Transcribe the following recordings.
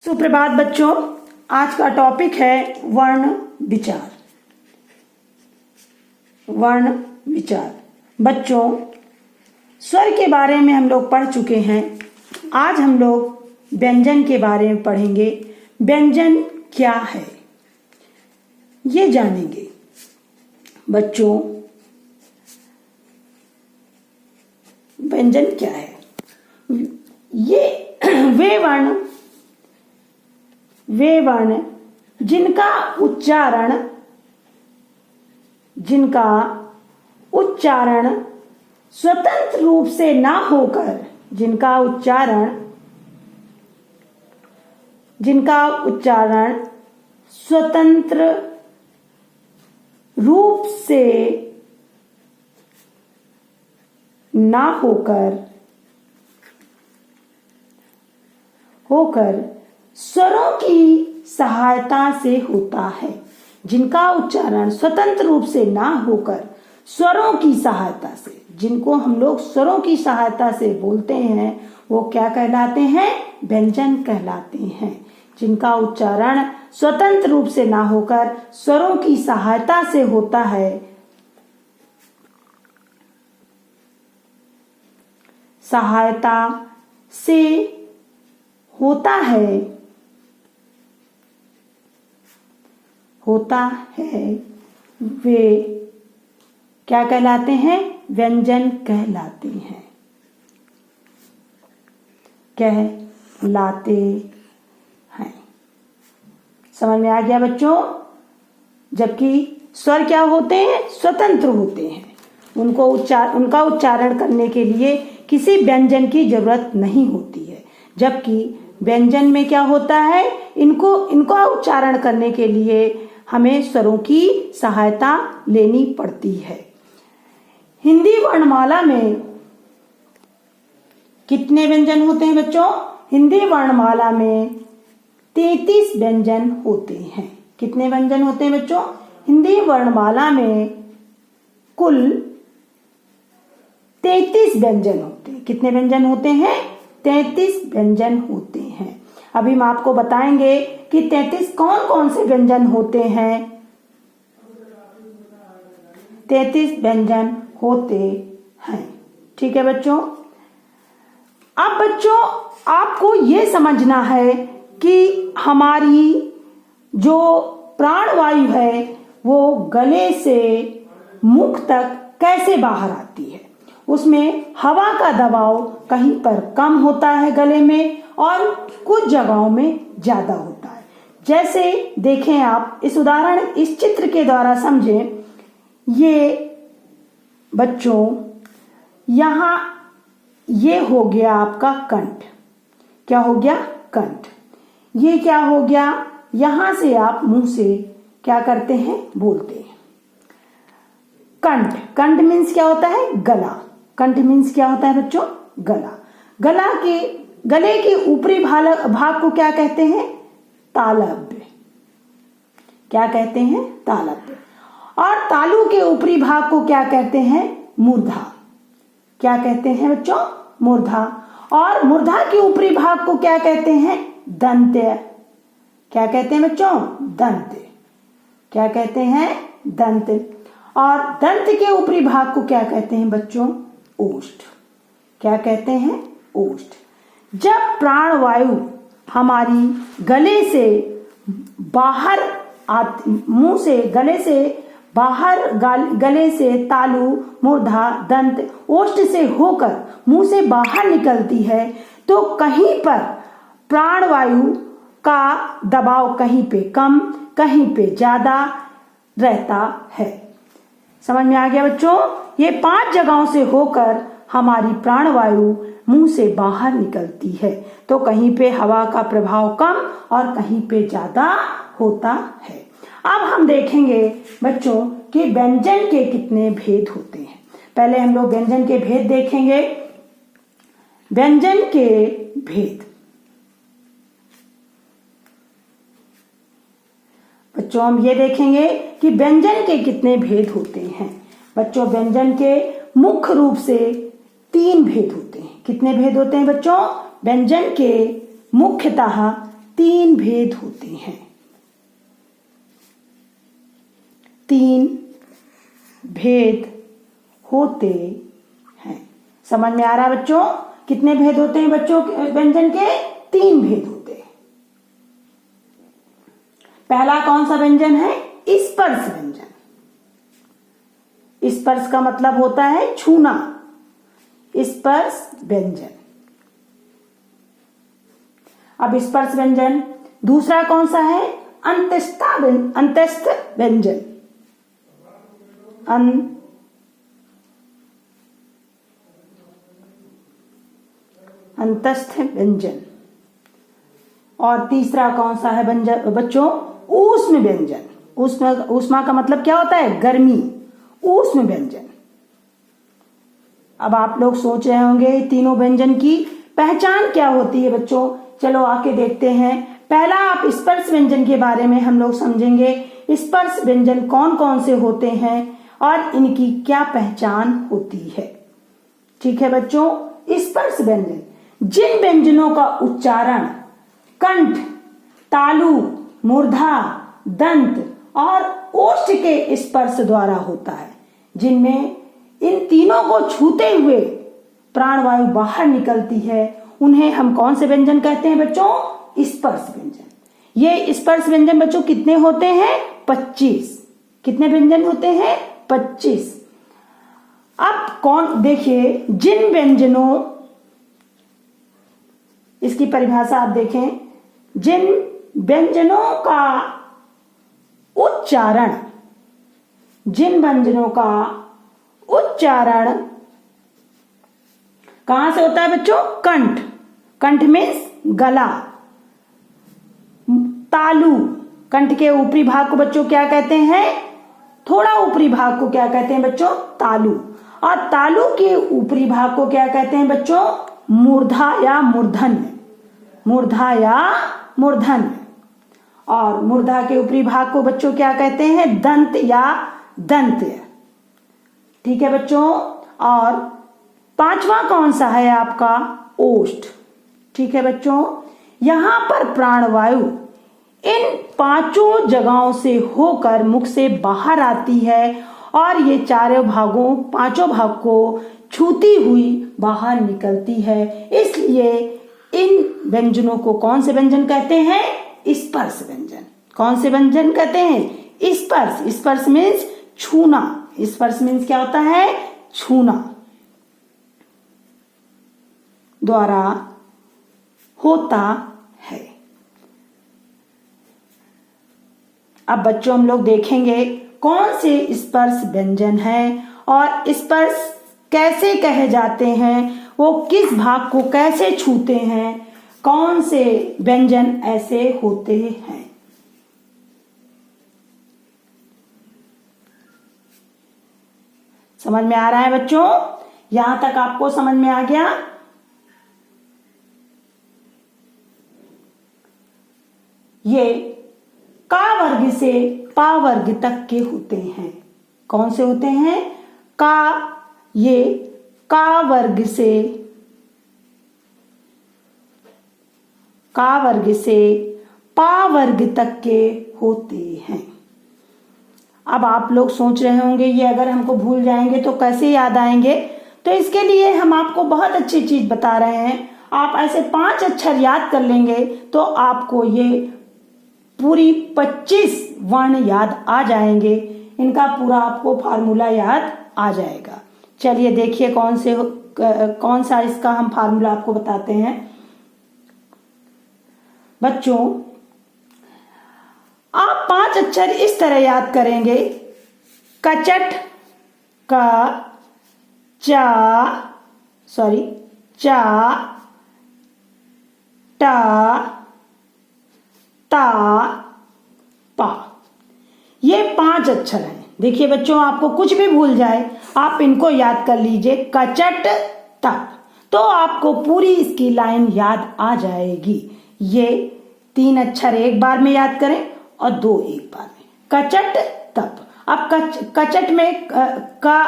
सुप्रभात बच्चों, आज का टॉपिक है वर्ण विचार। वर्ण विचार बच्चों, स्वर के बारे में हम लोग पढ़ चुके हैं। आज हम लोग व्यंजन के बारे में पढ़ेंगे। व्यंजन क्या है ये जानेंगे। बच्चों, व्यंजन क्या है? ये वे वर्ण जिनका उच्चारण स्वतंत्र रूप से ना होकर जिनका उच्चारण स्वतंत्र रूप से ना होकर स्वरों की सहायता से होता है। जिनका उच्चारण स्वतंत्र रूप से ना होकर स्वरों की सहायता से, जिनको हम लोग स्वरों की सहायता से बोलते हैं, वो क्या कहलाते हैं? व्यंजन कहलाते हैं। जिनका उच्चारण स्वतंत्र रूप से ना होकर स्वरों की सहायता से होता है, वे क्या कहलाते हैं? व्यंजन कहलाते हैं। समझ में आ गया बच्चों? जबकि स्वर क्या होते हैं? स्वतंत्र होते हैं। उनका उच्चारण करने के लिए किसी व्यंजन की जरूरत नहीं होती है। जबकि व्यंजन में क्या होता है? इनका उच्चारण करने के लिए हमें स्वरों की सहायता लेनी पड़ती है। हिंदी वर्णमाला में कितने व्यंजन होते हैं बच्चों? हिंदी वर्णमाला में 33 व्यंजन होते हैं। कितने व्यंजन होते हैं बच्चों? हिंदी वर्णमाला में कुल 33 व्यंजन होते हैं। कितने व्यंजन होते हैं? 33 व्यंजन होते हैं। अभी हम आपको बताएंगे कि 33 कौन कौन से व्यंजन होते हैं। 33 व्यंजन होते हैं। ठीक है बच्चों। अब बच्चों, आपको ये समझना है कि हमारी जो प्राणवायु है वो गले से मुख तक कैसे बाहर आती है। उसमें हवा का दबाव कहीं पर कम होता है गले में, और कुछ जगहों में ज्यादा होता है। जैसे देखें आप, इस चित्र के द्वारा समझें। ये बच्चों, यहाँ ये हो गया आपका कंठ। क्या हो गया? कंठ। ये क्या हो गया? यहां से आप मुंह से क्या करते हैं? बोलते हैं। कंठ मीन्स क्या होता है? गला। कंठ मीन्स क्या होता है बच्चों? गला। गले के ऊपरी भाग को क्या कहते हैं? तालव्य। क्या कहते हैं? तालव्य। और तालू के ऊपरी भाग को क्या कहते हैं? मूर्धा। क्या कहते हैं बच्चों? मूर्धा। और मूर्धा के ऊपरी भाग को क्या कहते हैं? दंत्य। क्या कहते हैं बच्चों? दंत्य। क्या कहते हैं? दंत्य। और दंत के ऊपरी भाग को क्या कहते हैं बच्चों? ओष्ठ। क्या कहते हैं? ओष्ठ। जब प्राणवायु हमारी गले से बाहर मुंह से, गले से बाहर, गले से तालू, मूर्धा, दंत, ओष्ठ से होकर मुंह से बाहर निकलती है, तो कहीं पर प्राणवायु का दबाव कहीं पे कम, कहीं पे ज्यादा रहता है। समझ में आ गया बच्चों? ये 5 जगहों से होकर हमारी प्राणवायु मुंह से बाहर निकलती है। तो कहीं पे हवा का प्रभाव कम और कहीं पे ज्यादा होता है। अब हम देखेंगे बच्चों कि व्यंजन के कितने भेद होते हैं। पहले हम लोग व्यंजन के भेद देखेंगे। व्यंजन के भेद बच्चों, हम ये देखेंगे कि व्यंजन के कितने भेद होते हैं। बच्चों, व्यंजन के मुख्य रूप से 3 भेद होते हैं। कितने भेद होते हैं बच्चों? व्यंजन के मुख्यतः 3 भेद होते हैं। 3 भेद होते हैं। समझ में आ रहा है बच्चों? कितने भेद होते हैं बच्चों व्यंजन के? 3 भेद होते हैं। पहला कौन सा व्यंजन है? स्पर्श व्यंजन। स्पर्श का मतलब होता है छूना, स्पर्श व्यंजन। अब स्पर्श व्यंजन। दूसरा कौन सा है? अंतस्थ व्यंजन। अंतस्थ व्यंजन। और तीसरा कौन सा है बच्चों? ऊष्म व्यंजन। ऊष्मा का मतलब क्या होता है? गर्मी। ऊष्म व्यंजन। अब आप लोग सोच रहे होंगे तीनों व्यंजन की पहचान क्या होती है बच्चों? चलो आके देखते हैं। पहला आप स्पर्श व्यंजन के बारे में हम लोग समझेंगे। स्पर्श व्यंजन कौन कौन से होते हैं और इनकी क्या पहचान होती है। ठीक है बच्चों? स्पर्श व्यंजन जिन व्यंजनों का उच्चारण कंठ, तालु, मूर्धा, दंत और ओष्ठ के स्पर्श द्वारा होता है, जिनमें इन तीनों को छूते हुए प्राणवायु बाहर निकलती है, उन्हें हम कौन से व्यंजन कहते हैं बच्चों? स्पर्श व्यंजन। ये स्पर्श व्यंजन बच्चों कितने होते हैं? 25। कितने व्यंजन होते हैं? 25। अब कौन, देखिए जिन व्यंजनों, इसकी परिभाषा आप देखें, जिन व्यंजनों का उच्चारण, जिन व्यंजनों का उच्चारण कहां से होता है बच्चों? कंठ। कंठ मीन्स गला। तालु, कंठ के ऊपरी भाग को बच्चों क्या कहते हैं? थोड़ा ऊपरी भाग को क्या कहते हैं बच्चों? तालु। और तालु के ऊपरी भाग को क्या कहते हैं बच्चों? मूर्धा या मूर्धन्य। मूर्धा या मूर्धन्य। और मूर्धा के ऊपरी भाग को बच्चों क्या कहते हैं? दंत या दंत्य। ठीक है बच्चों? और पांचवा कौन सा है आपका? ओष्ठ। ठीक है बच्चों? यहां पर प्राणवायु इन 5 जगहों से होकर मुख से बाहर आती है और ये 5 भाग को छूती हुई बाहर निकलती है। इसलिए इन व्यंजनों को कौन से व्यंजन कहते हैं? स्पर्श व्यंजन। कौन से व्यंजन कहते हैं? स्पर्श। स्पर्श मीन्स छूना। स्पर्श मीन्स क्या होता है? छूना द्वारा होता है। अब बच्चों हम लोग देखेंगे कौन से स्पर्श व्यंजन है और स्पर्श कैसे कहे जाते हैं, वो किस भाग को कैसे छूते हैं, कौन से व्यंजन ऐसे होते हैं। समझ में आ रहा है बच्चों? यहां तक आपको समझ में आ गया? ये का वर्ग से पा वर्ग तक के होते हैं। कौन से होते हैं? का, ये का वर्ग से पा वर्ग तक के होते हैं। अब आप लोग सोच रहे होंगे ये अगर हमको भूल जाएंगे तो कैसे याद आएंगे? तो इसके लिए हम आपको बहुत अच्छी चीज बता रहे हैं। आप ऐसे 5 अक्षर याद कर लेंगे तो आपको ये पूरी 25 वर्ण याद आ जाएंगे। इनका पूरा आपको फार्मूला याद आ जाएगा। चलिए देखिए कौन सा इसका हम फार्मूला आपको बताते हैं। बच्चों आप 5 अक्षर इस तरह याद करेंगे। कचट का चा टा ता पा, ये 5 अक्षर हैं। देखिए बच्चों आपको कुछ भी भूल जाए आप इनको याद कर लीजिए, कचट तप, तो आपको पूरी इसकी लाइन याद आ जाएगी। ये 3 अक्षर एक बार में याद करें और 2 एक बार में। कचट तप। अब कचट में का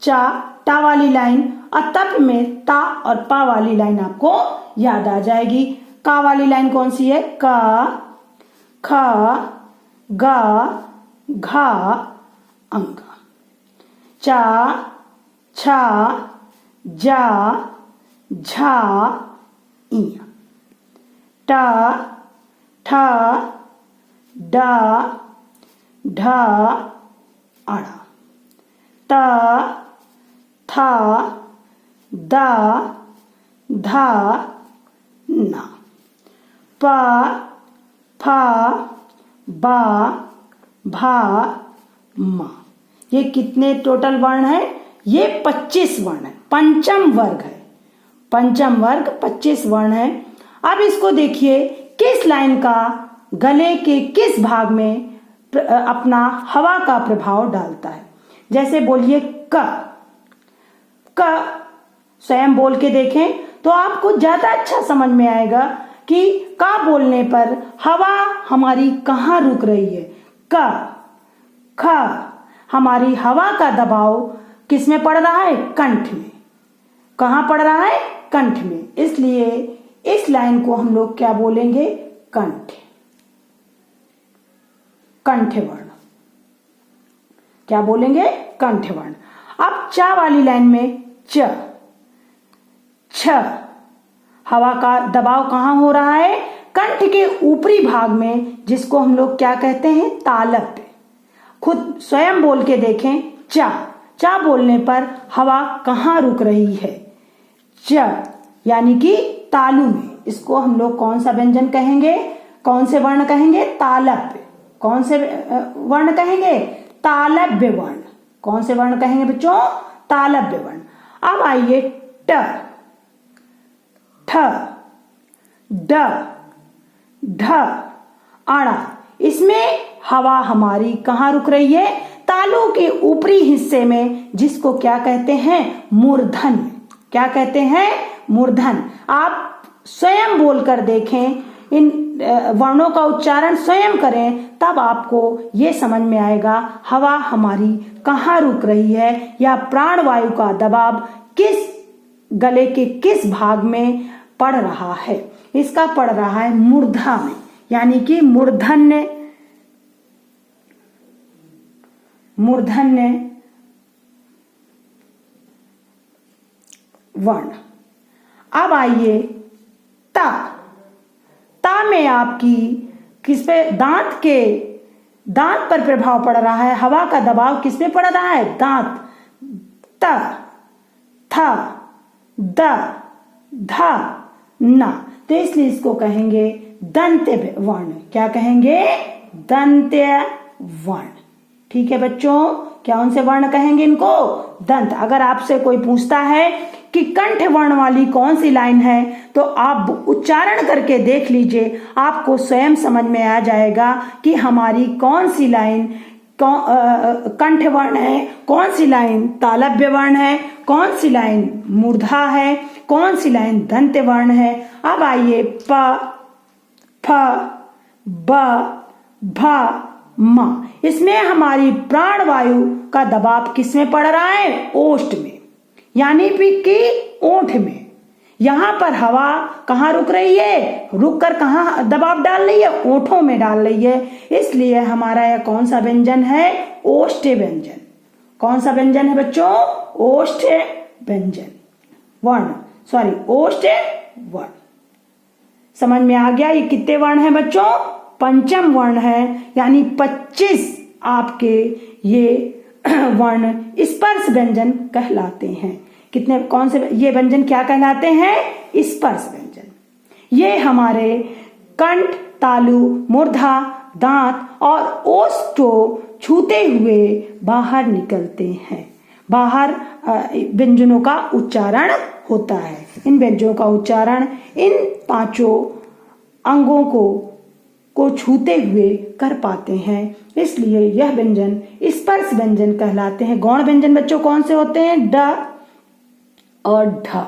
चा टा वाली लाइन और तप में ता और पा वाली लाइन आपको याद आ जाएगी। का वाली लाइन कौन सी है? का, ख, गा, घा, अंगा। चा, छा, जा, झा, इया। टा, ठा, डा, ढा, अड़ा। ता, था, दा, धा, ना। पा, फा, बा, भा, मा। ये कितने टोटल वर्ण है? ये 25 वर्ण है, पंचम वर्ग है। पंचम वर्ग 25 वर्ण है। अब इसको देखिए किस लाइन का गले के किस भाग में अपना हवा का प्रभाव डालता है। जैसे बोलिए क, स्वयं बोल के देखें तो आपको ज्यादा अच्छा समझ में आएगा कि का बोलने पर हवा हमारी कहाँ रुक रही है। क, ख, हमारी हवा का दबाव किस में पड़ रहा है? कंठ में। कहाँ पड़ रहा है? कंठ में। इसलिए इस लाइन को हम लोग क्या बोलेंगे? कंठ, कंठ वर्ण। क्या बोलेंगे? कंठ वर्ण। अब चा वाली लाइन में च, छ, हवा का दबाव कहाँ हो रहा है? कंठ के ऊपरी भाग में, जिसको हम लोग क्या कहते हैं? तालव्य। खुद स्वयं बोल के देखें। चा, चा बोलने पर हवा कहाँ रुक रही है? च, यानी कि तालु में। इसको हम लोग कौन सा व्यंजन कहेंगे? कौन से वर्ण कहेंगे? तालव्य। कौन से वर्ण कहेंगे? तालव्य वर्ण। कौन से वर्ण कहेंगे बच्चों? तालव्य वर्ण। अब आइए ट, ठ, ड, ढ, अड़ा। इसमें हवा हमारी कहाँ रुक रही है? तालु के ऊपरी हिस्से में, जिसको क्या कहते हैं? मूर्धन। क्या कहते हैं? मूर्धन। आप स्वयं बोलकर देखें, इन वर्णों का उच्चारण स्वयं करें, तब आपको ये समझ में आएगा हवा हमारी कहाँ रुक रही है, या प्राणवायु का दबाव किस गले के किस भाग में पड़ रहा है। इसका पड़ रहा है मूर्धा में, यानी कि मूर्धन्य, मूर्धन्य वर्ण। अब आइए ता, ता में आपकी किस पे? दांत पर प्रभाव पड़ रहा है। हवा का दबाव किस पे पड़ रहा है? दांत। त, थ, द, ध, न। तो इसलिए इसको कहेंगे दंत्य वर्ण। क्या कहेंगे? दंत्य वर्ण। ठीक है बच्चों, क्या उनसे वर्ण कहेंगे इनको? दंत। अगर आपसे कोई पूछता है कि कंठ वर्ण वाली कौन सी लाइन है, तो आप उच्चारण करके देख लीजिए, आपको स्वयं समझ में आ जाएगा कि हमारी कौन सी लाइन कंठ वर्ण है, कौन सी लाइन तालव्य वर्ण है, कौन सी लाइन मूर्धा है, कौन सी लाइन दंत्य वर्ण है। अब आइए प, फ, ब, भ, म। इसमें हमारी प्राणवायु का दबाव किस में पड़ रहा है? ओष्ठ में, यानी कि ओंठ में। यहां पर हवा कहाँ रुक रही है? रुक कर कहाँ दबाव डाल रही है? ओंठों में डाल रही है। इसलिए हमारा यह कौन सा व्यंजन है? ओष्ठ्य व्यंजन। कौन सा व्यंजन है बच्चों? ओष्ठ्य व्यंजन वर्ण, सॉरी ओष्ठ्य वर्ण। समझ में आ गया? ये कितने वर्ण है बच्चों? पंचम वर्ण है, यानी 25 आपके ये वर्ण स्पर्श व्यंजन कहलाते हैं। कितने? कौन से? ये व्यंजन क्या कहलाते हैं? स्पर्श व्यंजन। ये हमारे कंठ, तालु, मूर्धा, दांत और ओष्ठ को छूते हुए बाहर निकलते हैं। बाहर व्यंजनों का उच्चारण होता है। इन व्यंजनों का उच्चारण इन पांचों अंगों को छूते हुए कर पाते हैं, इसलिए यह व्यंजन स्पर्श व्यंजन कहलाते हैं। गौण व्यंजन बच्चों कौन से होते हैं? ड और ढ।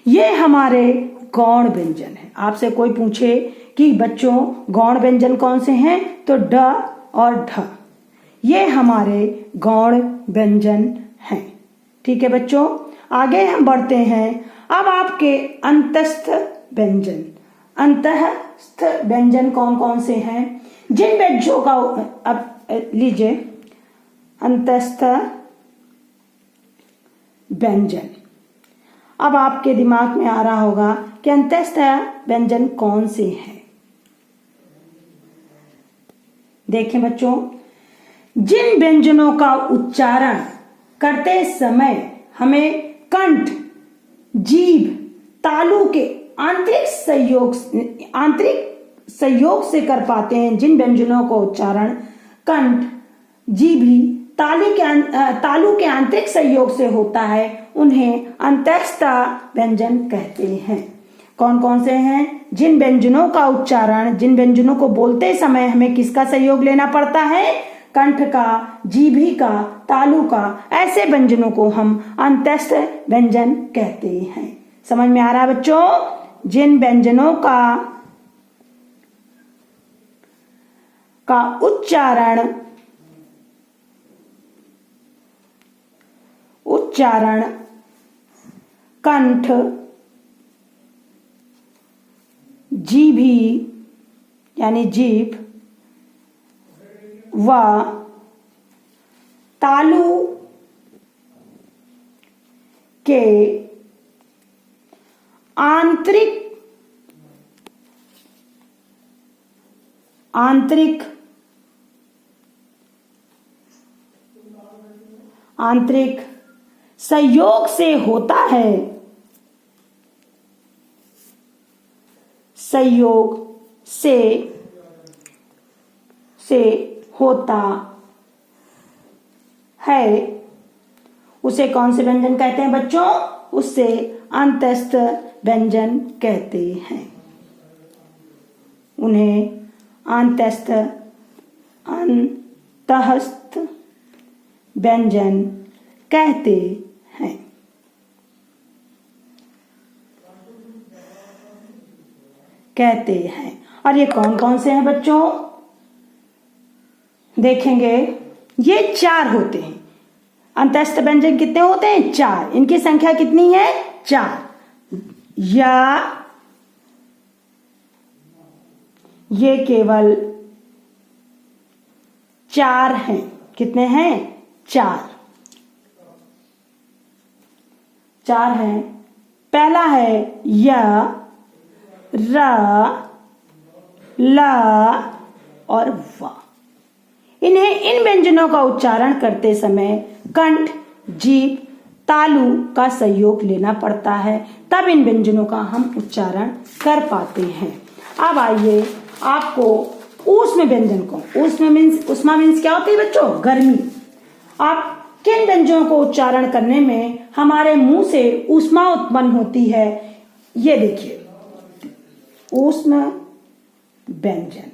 ये हमारे गौण व्यंजन है। आपसे कोई पूछे कि बच्चों गौण व्यंजन कौन से हैं, तो ड और ढ ये हमारे गौण व्यंजन हैं। ठीक है बच्चों, आगे हम बढ़ते हैं। अब आपके अंतस्थ व्यंजन, अंतःस्थ व्यंजन कौन कौन से हैं? जिन व्यंजनों का, अब लीजिए अंतःस्थ व्यंजन। अब आपके दिमाग में आ रहा होगा कि अंतःस्थ व्यंजन कौन से हैं। देखें बच्चों, जिन व्यंजनों का उच्चारण करते समय हमें कंठ, जीभ, तालु के आंतरिक सहयोग से कर पाते हैं, जिन व्यंजनों का उच्चारण कंठ, जीभी, तालु के आंतरिक सहयोग से होता है, उन्हें अंतःस्थ व्यंजन कहते हैं। कौन कौन से हैं? जिन व्यंजनों का उच्चारण, जिन व्यंजनों को बोलते समय हमें किसका सहयोग लेना पड़ता है? कंठ का, जीभी का, तालु का, ऐसे व्यंजनों को हम अंतःस्थ व्यंजन कहते हैं। समझ में आ रहा है बच्चों? जिन व्यंजनों का उच्चारण कंठ, जीभी यानी जीभ व तालु के आंतरिक सहयोग से होता है, सहयोग से होता है, उसे कौन से व्यंजन कहते हैं बच्चों? उसे अंतःस्थ व्यंजन कहते हैं। उन्हें अंतःस्थ व्यंजन कहते हैं। और ये कौन कौन से हैं बच्चों? देखेंगे, ये 4 होते हैं। अंतःस्थ व्यंजन कितने होते हैं? 4। इनकी संख्या कितनी है? 4। या ये केवल 4 हैं। कितने हैं? 4 हैं। पहला है य, र, ल और व। इन्हें, इन व्यंजनों का उच्चारण करते समय कंठ, जीभ, तालु का सहयोग लेना पड़ता है, तब इन व्यंजनों का हम उच्चारण कर पाते हैं। अब आइए आपको ऊष्म व्यंजन को, ऊष्मा मीन्स क्या होती है बच्चों? गर्मी। आप किन व्यंजनों को उच्चारण करने में हमारे मुंह से ऊष्मा उत्पन्न होती है? ये देखिए, ऊष्म व्यंजन,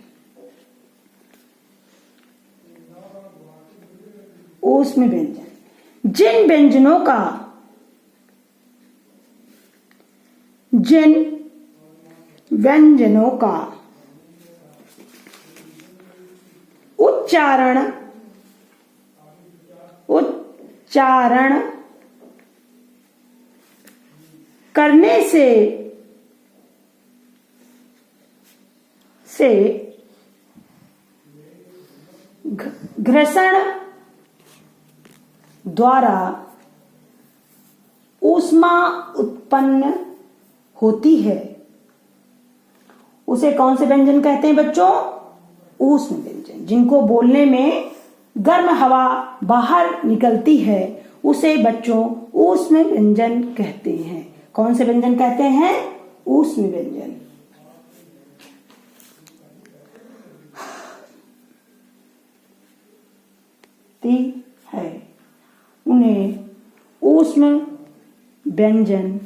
ऊष्म व्यंजन, जिन व्यंजनों का उच्चारण करने से घर्षण द्वारा ऊष्मा उत्पन्न होती है, उसे कौन से व्यंजन कहते हैं बच्चों? ऊष्म व्यंजन। जिनको बोलने में गर्म हवा बाहर निकलती है, उसे बच्चों ऊष्म व्यंजन कहते हैं। कौन से व्यंजन कहते हैं? ऊष्म व्यंजन। है, उन्हें ऊष्म व्यंजन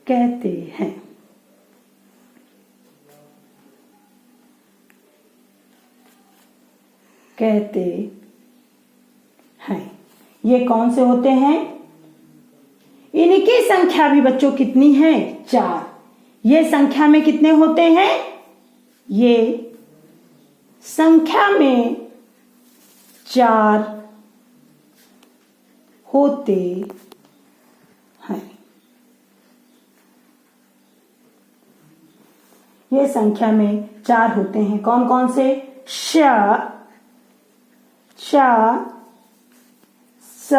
कहते हैं। ये कौन से होते हैं? इनकी संख्या भी बच्चों कितनी है? 4। ये संख्या में कितने होते हैं? ये संख्या में 4 होते हैं। ये संख्या में 4 होते हैं। कौन कौन से? श, श, स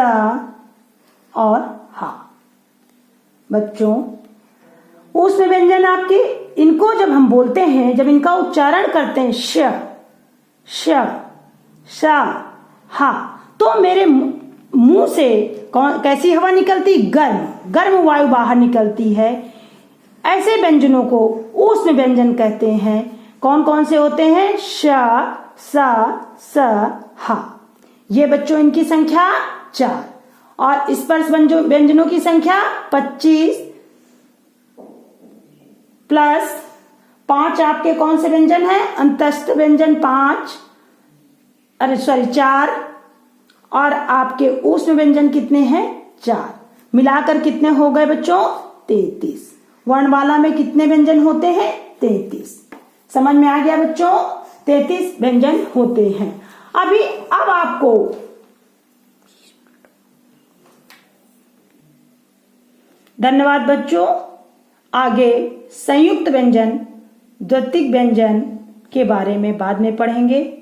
और हा। बच्चों, ऊष्म व्यंजन आपके, इनको जब हम बोलते हैं, जब इनका उच्चारण करते हैं श, श, श, हा, तो मेरे मुंह से कैसी हवा निकलती? गर्म, गर्म वायु बाहर निकलती है। ऐसे व्यंजनों को ऊष्म व्यंजन कहते हैं। कौन कौन से होते हैं? श, स, स, हा। ये बच्चों इनकी संख्या 4 और स्पर्श व्यंजनों की संख्या 25 प्लस 5 आपके कौन से व्यंजन है? अंतस्थ व्यंजन 4 और आपके ऊष्म व्यंजन कितने हैं? 4। मिलाकर कितने हो गए बच्चों? 33। वर्णमाला में कितने व्यंजन होते हैं? 33। समझ में आ गया बच्चों? 33 व्यंजन होते हैं। अब आपको धन्यवाद बच्चों। आगे संयुक्त व्यंजन, द्वितीयक व्यंजन के बारे में बाद में पढ़ेंगे।